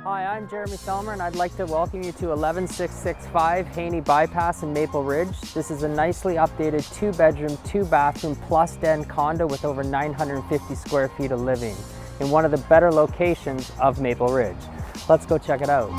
Hi, I'm Jeremy Selmer and I'd like to welcome you to 11665 Haney Bypass in Maple Ridge. This is a nicely updated 2-bedroom, 2-bathroom plus den condo with over 950 square feet of living in one of the better locations of Maple Ridge. Let's go check it out.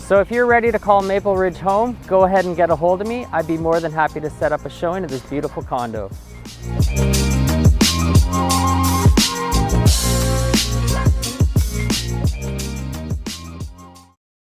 So if you're ready to call Maple Ridge home, go ahead and get a hold of me. I'd be more than happy to set up a showing of this beautiful condo.